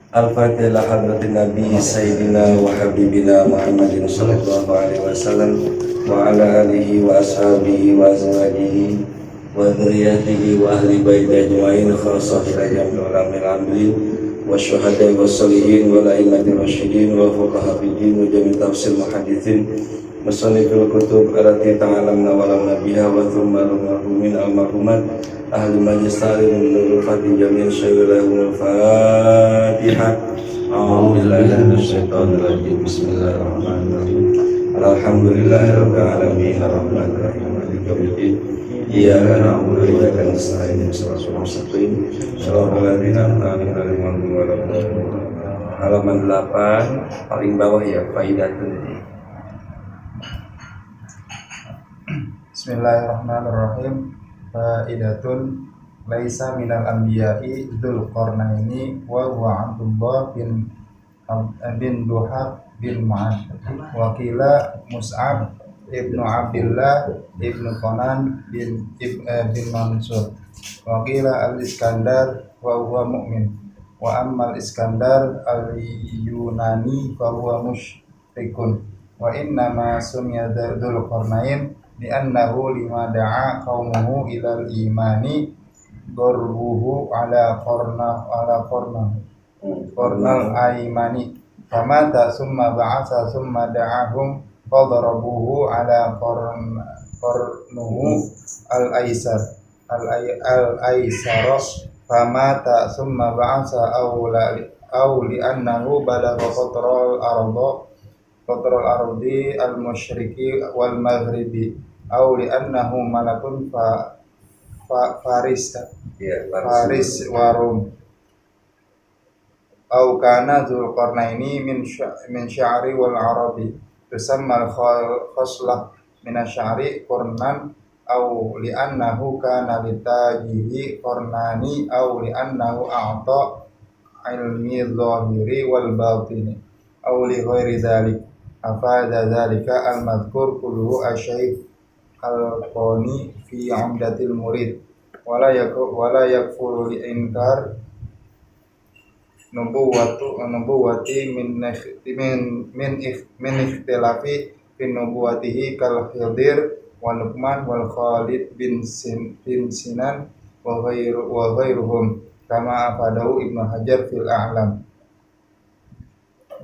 Al-Fatihah hadratin Nabi Sayyidina wa Habibina Muhammadin sallallahu alaihi wasallam wa ala alihi wa ashabihi wa azwajihi wa dzurriyyatihi wa ahli baitihi ajmain khassah ila jamil ulamil amilin wa syuhada wa salihin wa la'immatir rasyidin wa fuqaha fiddin wa jami' tafsir muhadditsin musannifil kutub allati ta'alamna wa lam nabiha wa thumma al-marhumin al-marhumat ahli majlis ta'lim nurul fatih jami'an syai'ilahumul fatihah. A'udzubillahi minasyaitonir rajim. Bismillahirrahmanirrahim. Alhamdulillahirabbil alamin arrahmanir rahim maliki yaumiddin. Iyyaka na'budu wa iyyaka nasta'in ihdinas mustaqim shiratal ladzina an'amta 'alaihim ghairil maghdubi 'alaihim. Halaman 8 paling bawah ya, faidatun. Bismillahirrahmanirrahim. Faidatun laisa minal anbiya'i dzul qarnaini wa huwa Abdullah bin Duhab bin Ma'ad wa qila Mus'ab ibnu Abdillah ibnu Qanan bin Mansur wa qila al-Iskandar wa huwa mu'min wa amma al-Iskandar al-Yunani fa huwa musyrikun wa inna ma sumya dzul qarnain li'annahu lima da'a qaumuhu ilal imani darbuhu ala qarnal aimani famata summa ba'asa summa da'ahum fadarabuhu ala qarnuhu al-aisar famata summa ba'asa aw li'annahu balagha qatral ardi al-musyriki wal maghribi aw li'annahu malakun faris warum aw kana dzul qarnaini min sya'ri wal arabi tusamma al-khaslah min asy-sya'ri qurnan aw li'annahu kana litajihi qarnani aw li'annahu a'ta ilmi dhahiri wal batini aw li ghairi dzalik afada dzalika al-madhkur kulluhu asy-syaikh al-Qani fi 'Umdatil Murid wala yakfuru li inkar nubuwati min ikhtilafi fi nubuwatihi kal Khidir wa Luqman wal Khalid bin Sinan wa ghairuhum kama afadahu Ibnu Hajar fil A'lam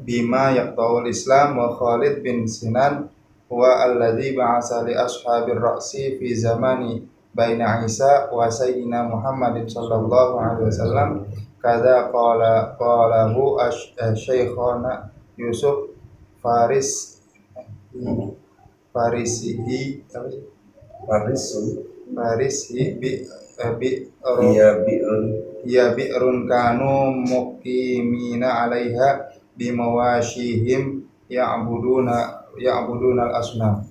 bima yaqta'ul Islam wa Khalid bin Sinan huwa alladzi ba'atsa li ashabir ra'si fi zamani baina Isa wa sayyidina Muhammadin sallallahu alaihi wasallam kadza qalahu Syekhana Yusuf Farisi bi'run kanu muqimina 'alaiha bimawashihim ya'buduna al-asnam.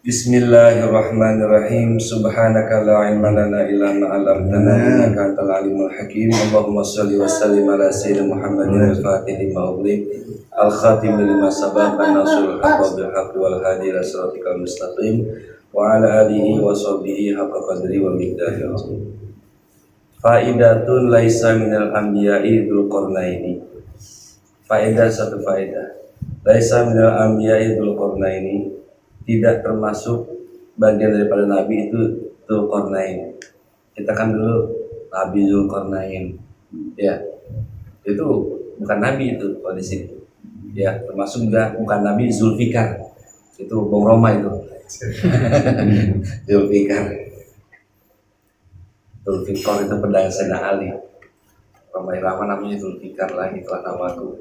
Bismillahirrahmanirrahim. Subhanaka la ilma lana illa ma 'allamtana innaka antal alimul hakim. Allahumma shalli wa sallim ala sayyidina Muhammadin al-fatih lima ughliq al-khatim lima sabaqa nasrul haqqi bil haqqi wal hadi ila siratikal mustaqim wa ala alihi wa sahbihi haqqa qadri wa miqdarihi azim. Faidatun laisa minal anbiya'i dzul qarnaini. Faedah, satu faedah. Laisa minal anbiya'i dzul qarnaini, tidak termasuk bagian daripada nabi itu dzul qarnain. Kita kan dulu Nabi Dzulqarnain. Ya. Itu bukan nabi itu kalau di sini. Ya, termasuk juga bukan nabi Zulfikar. Itu Bung Roma itu. Zulfikar. Zulfikar itu pedang Sayyidina Ali. Roma Irama namanya Zulfikar lah, itulah namaku.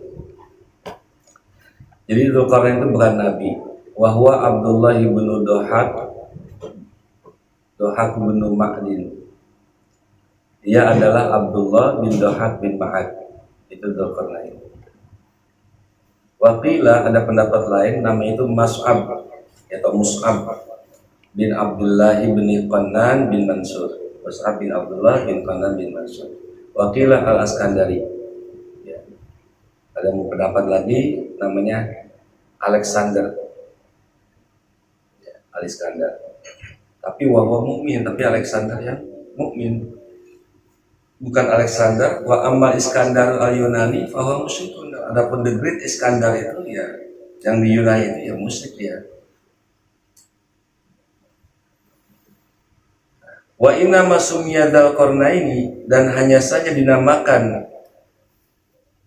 Jadi Dzulqarnain itu bukan nabi. Wahwa Abdullah bin Duhab bin Ma'din. Dia adalah Abdullah bin Duhab bin Ma'ad. Itu Dzulqarnain. Waqila, ada pendapat lain, namanya itu Mus'ab atau Mus'ab bin Abdullah bin Qanan bin Mansur. Mus'ab bin Abdullah bin Qanan bin Mansur. Waqila al-Askandari. Ya. Ada pendapat lagi namanya Alexander. Ya, Alexander. Tapi wahwa mukmin, tapi Alexander yang mukmin. bukan Alexander. Wa amma Iskandar al-Yunani fahuwa musyrikun. Adapun the Great Iskandar itu ya yang di Yunani itu ya musyrik ya. Wa inna masumiyya Dzulqarnaini, dan hanya saja dinamakan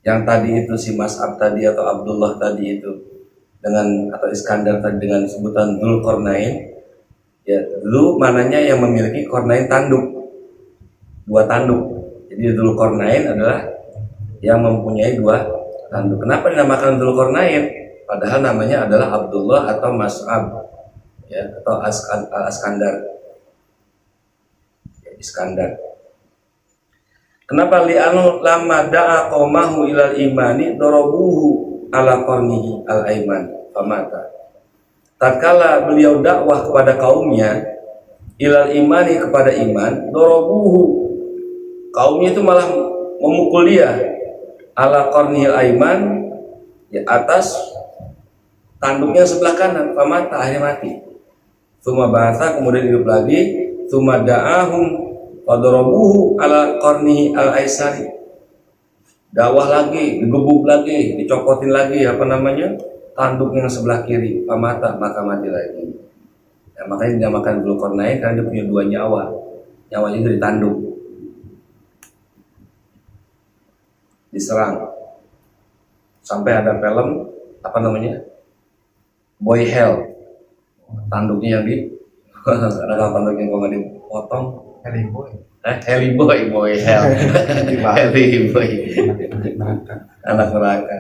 yang tadi itu si Mas'ab tadi atau Abdullah tadi itu dengan atau Iskandar tadi dengan sebutan Dzulqarnain. Ya, dulu mananya yang memiliki Qarnain tanduk, dua tanduk. Jadi Dzulqarnain adalah yang mempunyai dua tanduk. Kenapa dinamakan Dzulqarnain? Padahal namanya adalah Abdullah atau Mas'ab, ya, atau Iskandar. Iskandar. Kenapa li'anu lama da'a qaumahu ilal imani darabuhu ala qarnihi al-aiman famata. Tatkala beliau dakwah kepada kaumnya ilal imani, kepada iman, darabuhu, kaumnya itu malah memukul dia ala qarnihi al-aiman, ya, atas tanduknya sebelah kanan, famata, akhirnya mati. Tsumma ba'atsa, kemudian hidup lagi, tsumma da'ahum wadarabuhu ala qarnihi al-aisari, dakwah lagi, digebuk lagi, dicopotin lagi tanduk yang sebelah kiri, pamata, maka mati lagi. Nah, makanya dinamakan Dzulqarnain karena dia punya dua nyawa, nyawanya itu ditanduk, diserang. Sampai ada film Boy Hell, tanduknya yang di ada tanduk yang kalau dipotong Heliboy. Heliboy, Boy Hell. Heliboy, anak neraka.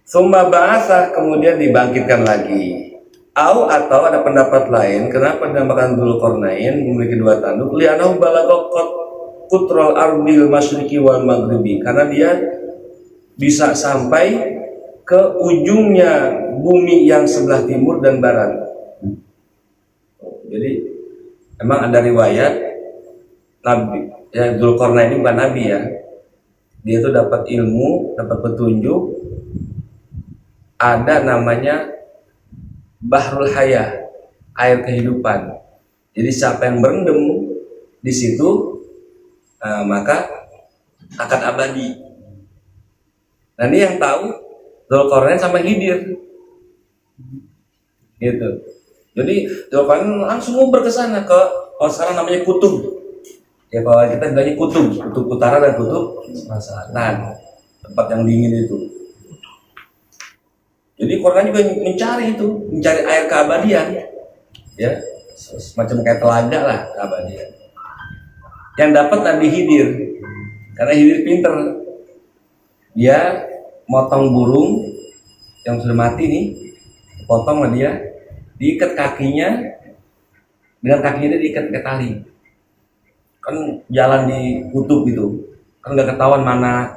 Summa ba'atsa, kemudian dibangkitkan lagi. Atau ada pendapat lain, kenapa dinamakan Dzulqarnain memiliki dua tanduk? Li'annahu balagha qutral ardil masyriqi wal maghribi, karena dia bisa sampai ke ujungnya bumi yang sebelah timur dan barat. Jadi emang ada riwayat Nabi, ya, Dzulqarnain ini bukan Nabi ya. Dia itu dapat ilmu, dapat petunjuk. Ada namanya Bahrul Hayah, air kehidupan. Jadi siapa yang berendam di situ, maka akan abadi. Nah, ini yang tahu Dzulqarnain sama Khidir. Gitu. Jadi Dzulqarnain langsung nguber ke sana, ke sekarang namanya kutub. Ya, kalau kita bilangnya kutub utara dan kutub selatan, tempat yang dingin itu. Jadi Quran juga mencari air keabadian, ya, semacam kayak telaga lah keabadian. Yang dapat Nabi Khidir, karena Khidir pinter, dia motong burung yang sudah mati nih, potong sama dia, diikat kakinya, dengan kakinya dia diikat ke tali. Kan jalan di kutub gitu, kan nggak ketahuan mana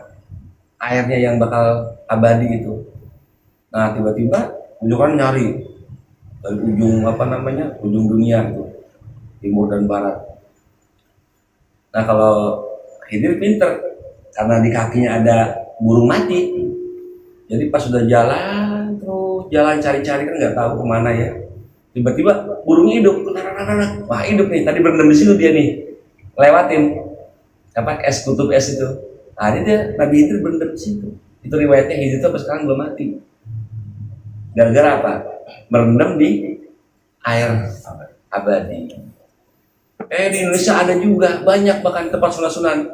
airnya yang bakal abadi gitu. Nah, tiba-tiba Dzulqarnain nyari dari ujung dunia itu, timur dan barat. Nah, kalau Khidir pinter, karena di kakinya ada burung mati, jadi pas sudah jalan cari-cari kan nggak tahu kemana ya, tiba-tiba burungnya hidup. Wah, hidup nih, tadi berendam di situ dia nih, lewatin es, kutub es itu. Nah, ini dia Nabi Khidir berendam di situ. Itu riwayatnya Khidir itu sampai sekarang belum mati. Gara-gara apa? Merendam di air abadi. Di Indonesia ada juga banyak, bahkan tempat sunan-sunan,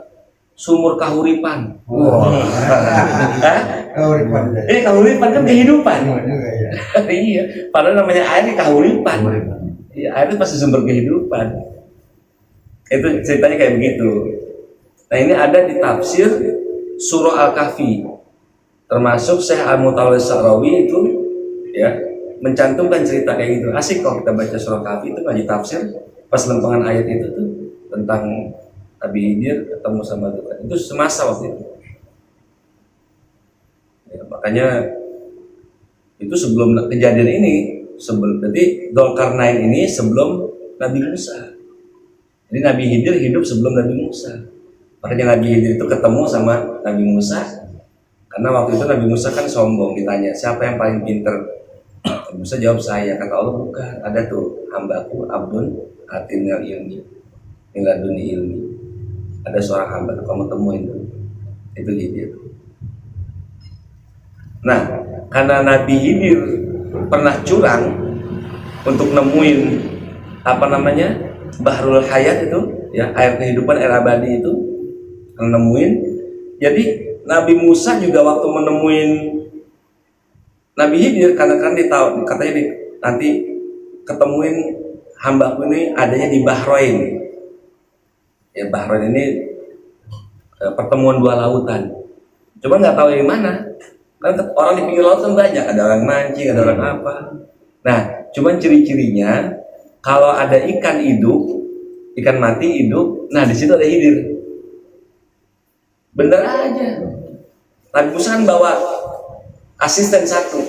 sumur kahuripan. Wow. Kahuripan kan kehidupan. Iya, padahal namanya air kahuripan. Iya, air itu pasti sumber kehidupan. Itu ceritanya kayak begitu. Nah, ini ada di tafsir surah Al-Kahfi. Termasuk Syekh Al-Mutawalli Sa'rawi itu, ya, mencantumkan cerita kayak gitu. Asik kalau kita baca surah Kahfi itu ngaji tafsir, pas lempengan ayat itu tuh tentang Nabi Khidir ketemu sama Tuhan. Itu semasa waktu itu. Ya, makanya itu sebelum kejadian ini, berarti Dzulqarnain ini sebelum Nabi Musa. Jadi Nabi Khidir hidup sebelum Nabi Musa. Makanya Nabi Khidir itu ketemu sama Nabi Musa, karena waktu itu Nabi Musa kan sombong, ditanya siapa yang paling pinter. Nabi Musa jawab saya. Kata Allah, bukan, ada tuh hambaku Abdun Atinal ilmi. miladuni ilmi. Ada seorang hamba kamu temuin tuh. Itu Khidir. Nah, karena Nabi Khidir pernah curang untuk nemuin apa namanya Bahrul Hayat itu, ya, air kehidupan, air abadi itu, nemuin. Jadi Nabi Musa juga waktu menemuin Nabi Khidir, karena kan dia tahu katanya nanti ketemuin hambaku ini adanya di Bahrain. Ya, Bahrain ini pertemuan dua lautan. Coba nggak tahu yang mana. Kan orang di pinggir laut kan banyak, ada orang mancing, ada orang apa. Nah, cuman ciri-cirinya kalau ada ikan hidup, ikan mati hidup, nah di situ ada Khidir. Bener aja. Nabi Musa kan bawa asisten satu,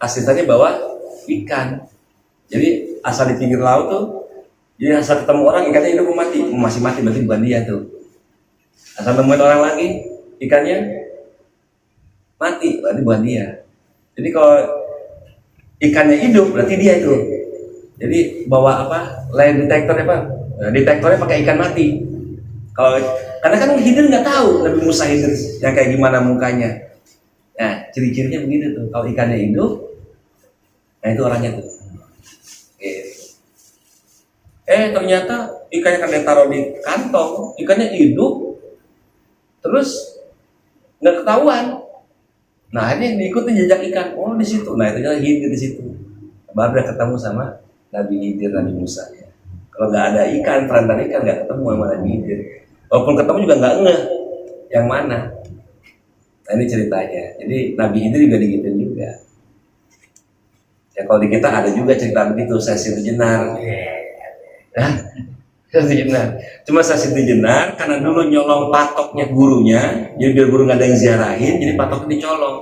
asistennya bawa ikan. Jadi asal di pinggir laut tuh, jadi asal ketemu orang ikannya hidup mati, masih mati berarti bukan dia tuh. Asal nemuin orang lagi ikannya mati berarti bukan dia. Jadi kalau ikannya hidup berarti dia itu. Jadi bawa apa? Lie detector apa? Nah, detektornya pakai ikan mati. Kalau karena kan Khidir nggak tahu Nabi Musa Khidir yang kayak gimana mukanya. Nah, ciri-cirinya begitu tuh. Kalau ikannya hidup, nah itu orangnya tuh. Gitu. Ternyata ikannya kan ditaruh di kantong, ikannya hidup, terus nggak ketahuan. Nah, ini diikutin jejak ikan. Oh, di situ. Nah, itu jadi Khidir di situ. Baru udah ketemu sama Nabi Khidir, Nabi Musa. Ya. Kalau nggak ada ikan, perantara ikan nggak ketemu sama Nabi Khidir. Walaupun ketemu juga nggak ngeh yang mana. Nah, ini ceritanya. Jadi Nabi Khidir juga digituin juga. Ya kalau di kita ada juga cerita begitu, Sesi Jenar. Nah, Sesi Jenar. Cuma Sesi Jenar karena dulu nyolong patoknya gurunya, jadi biar guru nggak ada yang ziarahin, jadi patoknya dicolong.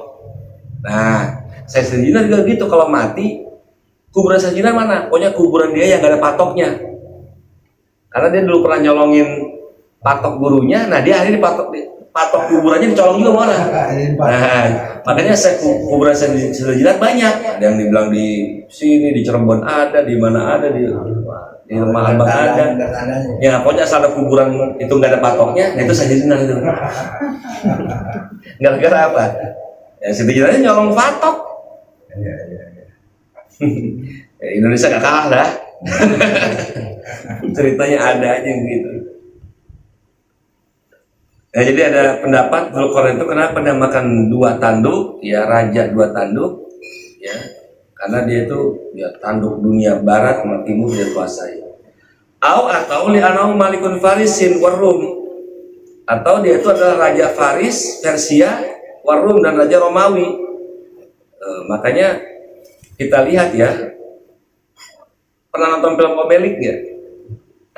Nah, Sesi Jenar juga gitu, kalau mati kuburan Sesi Jenar mana? Pokoknya kuburan dia yang nggak ada patoknya. Karena dia dulu pernah nyolongin patok gurunya, nah dia akhirnya patok kuburannya dicolong juga orang. Nah, makanya kuburan Sesi Jenar banyak. Ada yang dibilang di sini, di Cirebon ada, di mana ada, di rumah Abang ada. Ya pokoknya asal ada kuburan itu nggak ada patoknya, nah itu Sesi Jenar itu. Gara-gara apa? Ya Sesi Jenarnya nyolong patok. Ya, Indonesia nggak kalah dah. Ceritanya ada aja yang begitu. Nah, jadi ada pendapat Dzulqarnain itu kenapa dia makan dua tanduk, ya raja dua tanduk, ya karena dia itu ya tanduk dunia barat sama timur dia kuasai. Atau li'anau malikun Farisin warum, atau dia itu adalah raja Faris, Persia, Warum dan raja Romawi. Makanya kita lihat ya, pernah nonton film Obelix ya?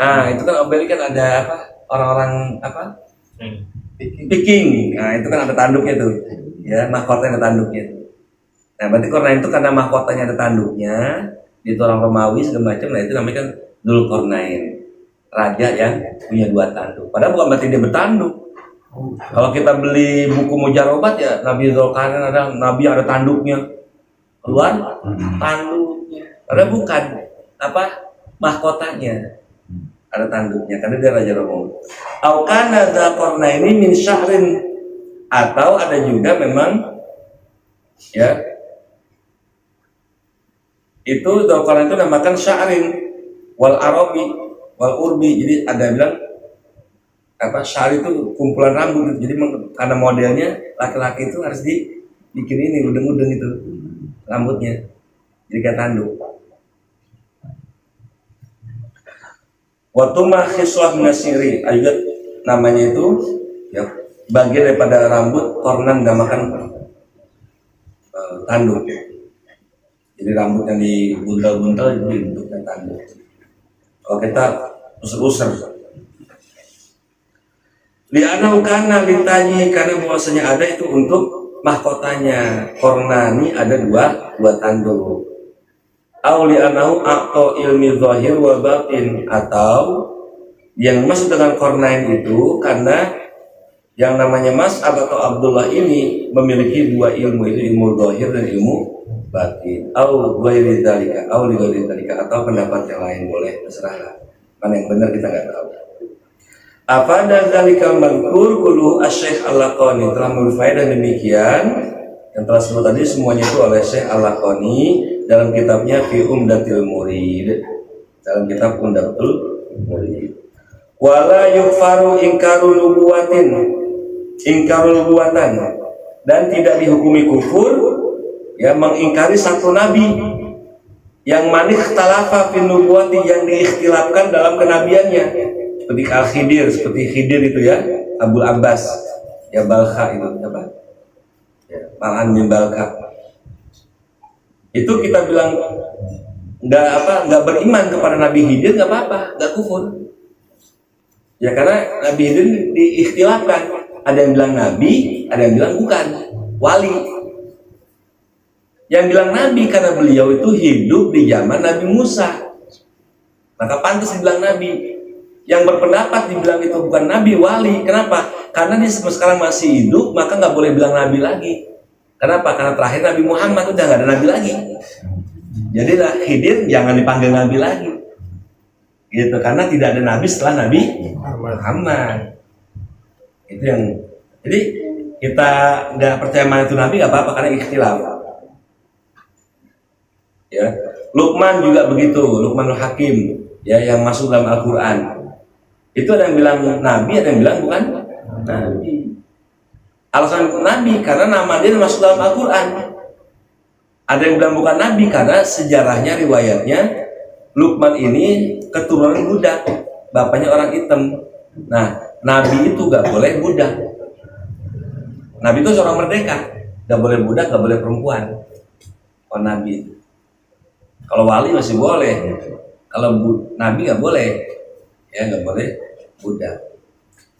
Nah itu kan Obelix kan ada apa? Orang-orang apa? Viking. Nah itu kan ada tanduknya tuh, ya mahkotanya ada tanduknya. Nah berarti Kornain itu karena mahkotanya ada tanduknya, itu orang Romawi segala macam. Nah itu namanya kan Dzulqarnain, raja yang punya dua tanduk. Padahal bukan berarti dia bertanduk. Kalau kita beli buku mujarobat ya Nabi Dzulqarnain ada nabi yang ada tanduknya, keluar tanduknya. Padahal bukan apa mahkotanya. Ada tanduknya karena dia raja Romawi. Au kana Dzulqarnain ini min syahrin, atau ada juga memang ya itu Dzulqarnain itu namakan syahrin wal arabi wal urbi. Jadi ada bilang apa syahri itu kumpulan rambut. Jadi karena modelnya laki-laki itu harus dibikin ini udeng-udeng itu rambutnya jadi kayak tanduk. Waktu mahkislah minasiri ayat namanya itu ya bagian daripada rambut kornan namakan tanduk. Jadi rambut yang dibuntal-buntal itu dibentukkan tanduk. Kalau kita usir-usir li'anau kana litaji, karena bahwasanya ada itu untuk mahkotanya. Kornani ada dua tanduk. Au li'anau aqta ilmi zahir wa batin, atau yang masuk dengan Kornain itu karena yang namanya Mas'ab atau Abdullah ini memiliki dua ilmu, itu ilmu zahir dan ilmu batin. Au ghairi dzalika, au li ghairi dzalika, atau pendapat yang lain boleh terserah. Mana yang benar kita nggak tahu. Apa dan zalikal mazkur kullu asy-Syaikh Al-Laqani telah berfaedah demikian yang telah sebut tadi semuanya itu oleh Syekh Al-Laqani dalam kitabnya Fi Umdatil Murid, dalam kitab Umdatul Murid. Wala yufaru ingkarul nubuwatan, dan tidak dihukumi kufur ya mengingkari satu nabi yang manih talafa fin nubuwati, yang diikhtilafkan dalam kenabiannya, seperti Al-Khidir, seperti Khidir itu ya, Abul Abbas ya, Balkha itu apa ya, Mal'an bin Balkha itu kita bilang nggak beriman kepada Nabi Khidir nggak apa-apa, nggak kufur ya, karena Nabi Khidir diikhtilafkan, ada yang bilang nabi, ada yang bilang bukan wali. Yang bilang nabi karena beliau itu hidup di zaman Nabi Musa, maka pantas dibilang nabi. Yang berpendapat dibilang itu bukan nabi, wali. Kenapa? Karena dia sekarang masih hidup, maka nggak boleh bilang nabi lagi. Kenapa? Karena terakhir Nabi Muhammad udah nggak ada nabi lagi. Jadi Khidir jangan dipanggil nabi lagi, gitu. Karena tidak ada nabi setelah Nabi Muhammad. Itu yang. Jadi kita nggak percaya mana itu nabi nggak apa-apa karena ikhtilaf. Ya, Luqman juga begitu, Luqmanul Hakim ya, yang masuk dalam Al-Quran. Itu ada yang bilang nabi, ada yang bilang bukan nabi. Alasan nabi karena nama dia masuk dalam Al-Quran. Ada yang bilang bukan nabi karena sejarahnya, riwayatnya Luqman ini keturunan budak, bapaknya orang hitam. Nah, nabi itu gak boleh budak. Nabi itu seorang merdeka, gak boleh budak, gak boleh perempuan. Oh, nabi itu. Kalau wali masih boleh, kalau nabi gak boleh, ya gak boleh budak.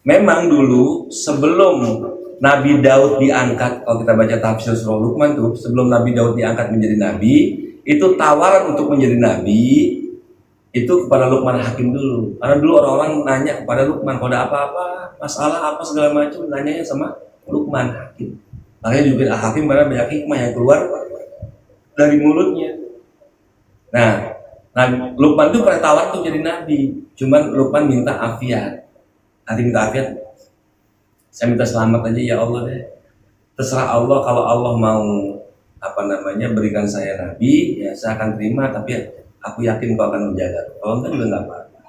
Memang dulu sebelum Nabi Daud diangkat, kalau kita baca tafsir surah Luqman tuh, sebelum Nabi Daud diangkat menjadi nabi, itu tawaran untuk menjadi nabi itu kepada Luqman Hakim dulu. Karena dulu orang-orang nanya kepada Luqman, kalau ada apa-apa, masalah apa segala macam, nanyanya sama Luqman Hakim. Makanya juga Hakim karena banyak hikmah yang keluar dari mulutnya. Nah, Luqman itu pernah tawar untuk jadi nabi, cuman Luqman minta afiat. Nanti minta afiat, saya minta selamat aja ya Allah deh. Terserah Allah, kalau Allah mau berikan saya nabi, ya saya akan terima, tapi aku yakin kau akan menjaga. Kalau enggak juga nggak apa-apa.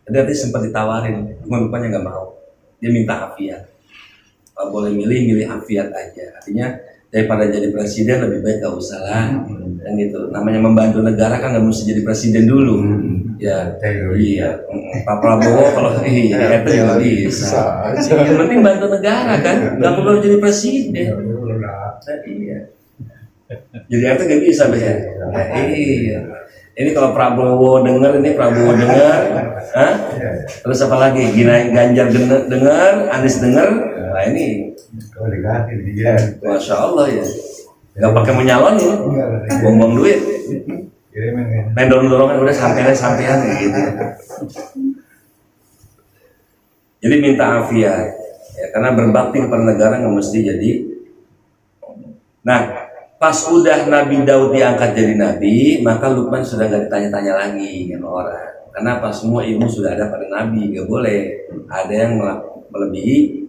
Jadi artinya sempat ditawarin, cuma Luqmannya nggak mau. Dia minta afiat. Kalau boleh milih afiat aja. Artinya daripada jadi presiden lebih baik gak usah lah. Dan gitu, namanya membantu negara kan nggak mesti jadi presiden dulu. Ya, iya. Pak Prabowo kalau itu juga bisa. Yang penting bantu negara kan, nggak perlu jadi presiden. Iya. Jadi itu nggak bisa ya. Iya. Ini kalau Prabowo dengar, terus apa lagi? Ganjar dengar, Anies dengar. Nah ini, Masya Allah ya. Gak pakai menyalon ya, buang-buang duit. Main dorong-dorongan udah sampean gitu. Jadi minta afiat, ya, karena berbakti kepada negara nggak mesti jadi. Nah, pas udah Nabi Daud diangkat jadi nabi, maka Luqman sudah nggak ditanya-tanya lagi sama orang. Karena pas semua ilmu sudah ada pada nabi, nggak boleh ada yang melebihi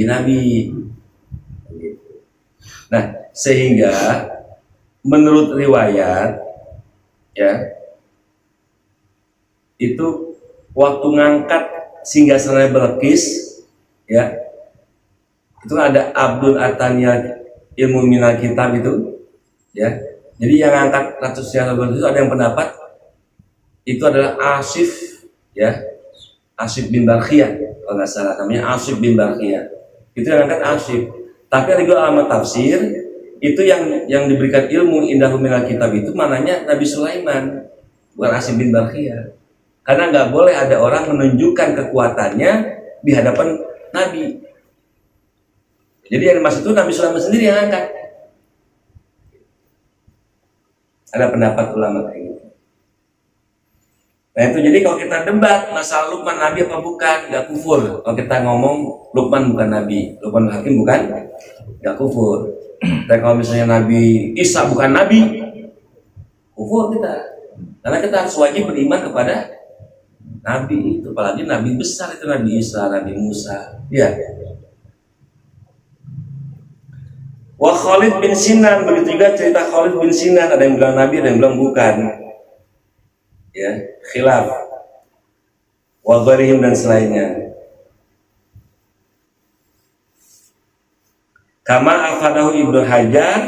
nabi. Nah, sehingga menurut riwayat ya, itu waktu ngangkat singgasana Balqis ya, itu ada Abdul Atania ilmu minal kitab itu ya. Jadi yang ngangkat Ratu Singgasana Balqis itu ada yang pendapat itu adalah Asif ya, Asif bin Barkhiyah kalau nggak salah namanya, Asif bin Barkhiyah itu yang ngangkat Asif. Tapi ada juga ulama tafsir itu yang diberikan ilmu indahu minal kitab itu mananya Nabi Sulaiman, bukan Asif bin Barkhiyah. Karena nggak boleh ada orang menunjukkan kekuatannya di hadapan Nabi. Jadi yang dimaksud itu Nabi Sulaiman sendiri yang angkat. Ada pendapat ulama kayak gitu. Nah itu, jadi kalau kita debat masalah Luqman nabi apa bukan, nggak kufur. Kalau kita ngomong Luqman bukan nabi, Luqman Hakim bukan, nggak kufur. Dan kalau misalnya Nabi Isa bukan nabi, kufur kita. Karena kita harus wajib beriman kepada nabi itu, apalagi nabi besar itu Nabi Isa, Nabi Musa. Ya. Wa Khalid bin Sinan, begitu juga cerita Khalid bin Sinan, ada yang bilang nabi, ada yang bilang bukan. Ya, khilaf. Wa ghairihim dan selainnya. Kama afadahu Ibnu Hajar,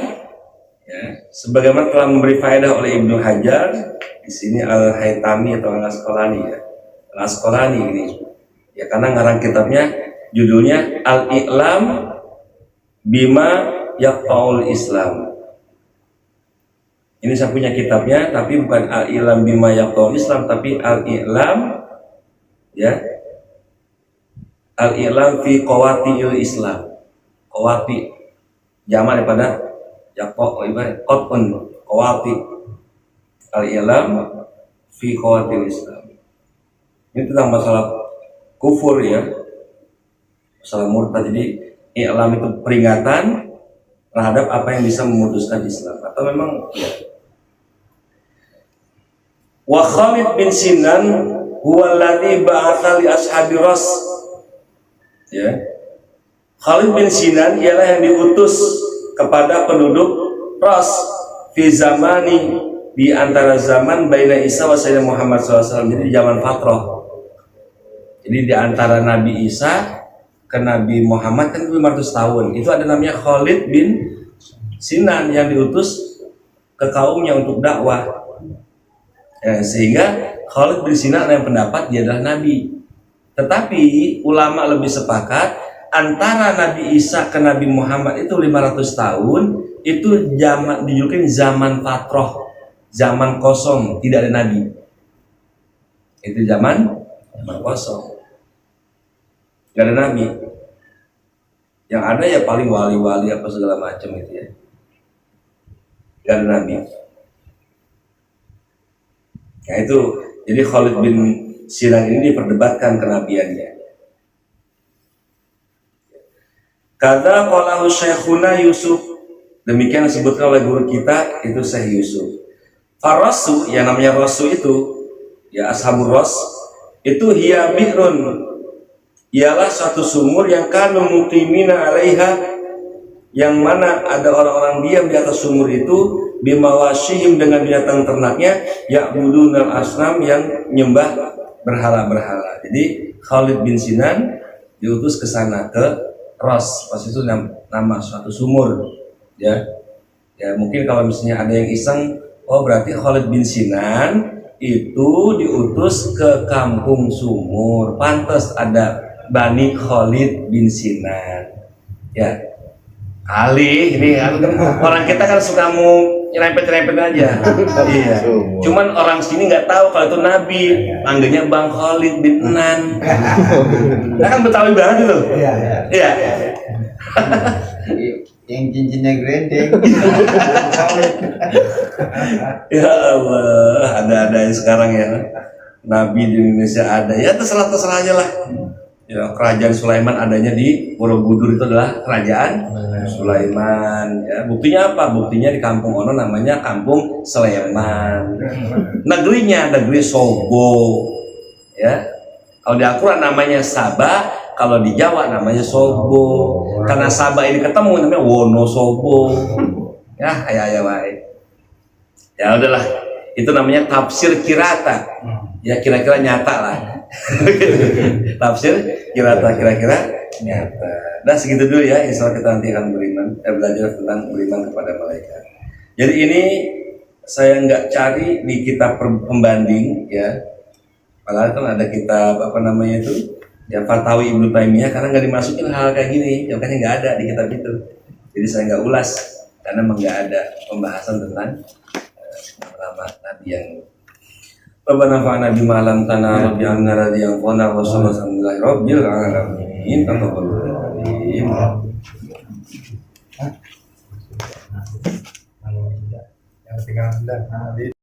ya, sebagaimana telah memberi faedah oleh Ibnu Hajar di sini Al-Haytami atau Al-Asqalani, ya. Al-Asqalani ini. Ya, karena ngarang kitabnya judulnya Al-I'lam Bima Yaqta'ul Islam. Ini saya punya kitabnya, tapi bukan Al-I'lam Bima Yaqta'ul Islam, tapi Al-I'lam, ya, Al-I'lam fi Qawati'il Islam. Qawati jamak daripada yaqta' ibarat qat'un, qawati. Al-I'lam fi Qawati'il Islam. Ini tentang masalah kufur, ya, masalah murtad. Jadi i'lam itu peringatan terhadap apa yang bisa memutuskan Islam atau memang, ya. Wa Khalid bin Sinan huwa alladhi ba'atha li ashabi ras, ya. Khalid bin Sinan ialah yang diutus kepada penduduk Ras fi zamani, di antara zaman baina Isa wa Sayyidina Muhammad SAW. Jadi di zaman fatrah. Jadi di antara Nabi Isa ke Nabi Muhammad kan 500 tahun. Itu ada namanya Khalid bin Sinan yang diutus ke kaumnya untuk dakwah. Ya, sehingga Khalid bin Sinan ada yang pendapat dia adalah Nabi. Tetapi ulama lebih sepakat antara Nabi Isa ke Nabi Muhammad itu 500 tahun, itu zaman dijulukin zaman fatrah, zaman kosong, tidak ada Nabi. Itu zaman kosong, tidak ada Nabi. Yang ada ya paling wali-wali apa segala macam itu, ya. Tidak ada Nabi. Nah itu, jadi Khalid bin Sinan ini diperdebatkan kenabiannya. Kata qalahu Syekhuna Yusuf, demikian disebutkan oleh guru kita itu Syekh Yusuf. Farasu, yang namanya rasu itu, ya, ashabur ras itu hiya bi'run, ialah suatu sumur yang kanu muqimina 'alaiha, yang mana ada orang-orang diam di atas sumur itu, bimawashihim, dengan binatang ternaknya, ya'budunal asnam, yang nyembah berhala-berhala. Jadi Khalid bin Sinan diutus ke sana, ke Ras. Ras itu nama suatu sumur, ya. Ya, mungkin kalau misalnya ada yang iseng, oh berarti Khalid bin Sinan itu diutus ke kampung sumur, pantas ada Bani Khalid bin Sinan, ya. Kali ini kan orang kita kan suka mau nyerempet-nyerempet aja. Iya. Cuman orang sini nggak tahu kalau itu Nabi, panggilnya Bang Khalid bin Nan. Nah, kan Betawi banget itu. Iya. Yang cincinnya gredeng. Ya Allah, ada sekarang, ya. Nabi di Indonesia ada, ya, terserah aja lah. Ya, kerajaan Sulaiman adanya di Borobudur, itu adalah kerajaan Sulaiman, ya. Buktinya apa? Buktinya di kampung ono namanya Kampung Sleman. Negerinya negeri Sobo, ya. Kalau di Al-Quran namanya Sabah, kalau di Jawa namanya Sobo. Karena Sabah ini ketemu namanya Wonosobo. Ya, ayah baik. Ya udahlah, itu namanya tafsir kirata. Ya kira-kira nyata lah. Tafsir kira-kira nyata. Nah segitu dulu, ya. Insya Allah kita nanti akan belajar tentang beriman kepada malaikat. Jadi ini saya nggak cari di kitab pembanding, ya. Padahal kan ada kitab apa namanya itu, ya, Fatawi Ibnu Taimiyah, karena nggak dimasukin hal kayak gini, ya, makanya nggak ada di kitab itu. Jadi saya nggak ulas karena memang nggak ada pembahasan tentang nama Nabi yang Rabbana fa'ana bima 'allamtana rabbi anna radiyallahu anhu wa sallallahu rabbil alamin. Yang tinggal